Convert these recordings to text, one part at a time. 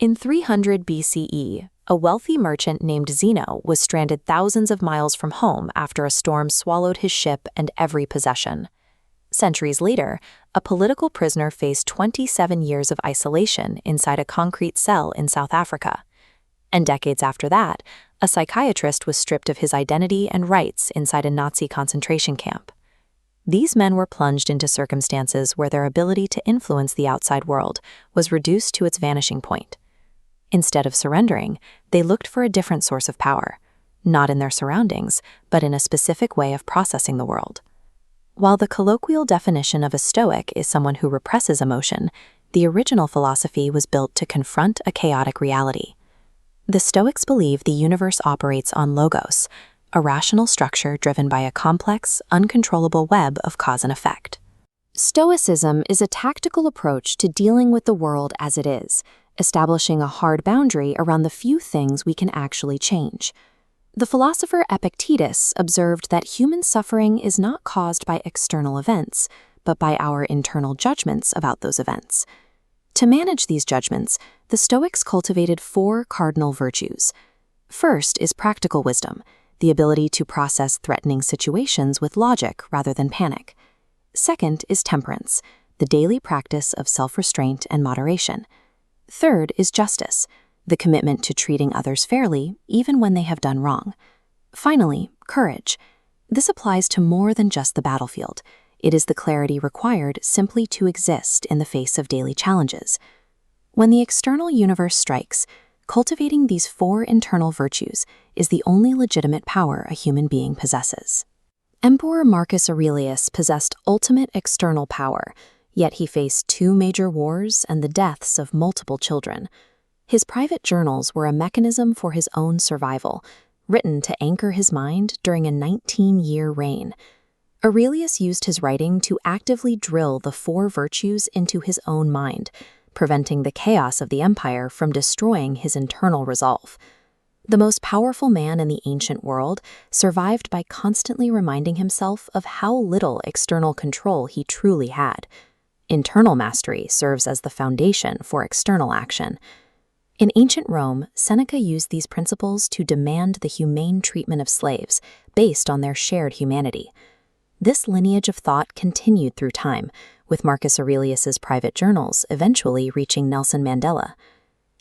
In 300 BCE, a wealthy merchant named Zeno was stranded thousands of miles from home after a storm swallowed his ship and every possession. Centuries later, a political prisoner faced 27 years of isolation inside a concrete cell in South Africa. And decades after that, a psychiatrist was stripped of his identity and rights inside a Nazi concentration camp. These men were plunged into circumstances where their ability to influence the outside world was reduced to its vanishing point. Instead of surrendering, they looked for a different source of power, not in their surroundings, but in a specific way of processing the world. While the colloquial definition of a Stoic is someone who represses emotion, the original philosophy was built to confront a chaotic reality. The Stoics believe the universe operates on logos, a rational structure driven by a complex, uncontrollable web of cause and effect. Stoicism is a tactical approach to dealing with the world as it is, establishing a hard boundary around the few things we can actually change. The philosopher Epictetus observed that human suffering is not caused by external events, but by our internal judgments about those events. To manage these judgments, the Stoics cultivated 4 cardinal virtues. First is practical wisdom, the ability to process threatening situations with logic rather than panic. Second is temperance, the daily practice of self-restraint and moderation. Third is justice, the commitment to treating others fairly, even when they have done wrong. Finally, courage. This applies to more than just the battlefield. It is the clarity required simply to exist in the face of daily challenges. When the external universe strikes, cultivating these 4 internal virtues is the only legitimate power a human being possesses. Emperor Marcus Aurelius possessed ultimate external power, yet he faced 2 major wars and the deaths of multiple children. His private journals were a mechanism for his own survival, written to anchor his mind during a 19-year reign. Aurelius used his writing to actively drill the 4 virtues into his own mind, preventing the chaos of the empire from destroying his internal resolve. The most powerful man in the ancient world survived by constantly reminding himself of how little external control he truly had. Internal mastery serves as the foundation for external action. In ancient Rome, Seneca used these principles to demand the humane treatment of slaves based on their shared humanity. This lineage of thought continued through time, with Marcus Aurelius's private journals eventually reaching Nelson Mandela.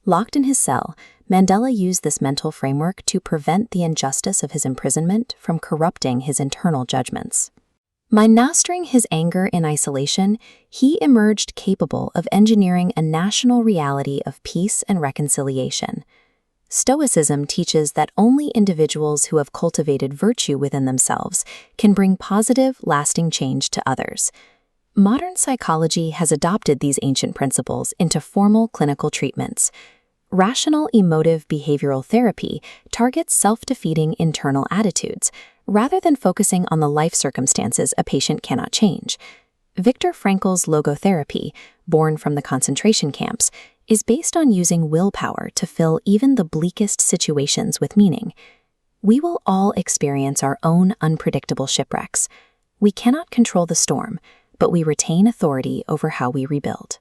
Locked in his cell, Mandela used this mental framework to prevent the injustice of his imprisonment from corrupting his internal judgments. By mastering his anger in isolation, he emerged capable of engineering a national reality of peace and reconciliation. Stoicism teaches that only individuals who have cultivated virtue within themselves can bring positive, lasting change to others. Modern psychology has adopted these ancient principles into formal clinical treatments. Rational emotive behavioral therapy targets self-defeating internal attitudes, rather than focusing on the life circumstances a patient cannot change. Viktor Frankl's logotherapy, born from the concentration camps, is based on using willpower to fill even the bleakest situations with meaning. We will all experience our own unpredictable shipwrecks. We cannot control the storm, but we retain authority over how we rebuild.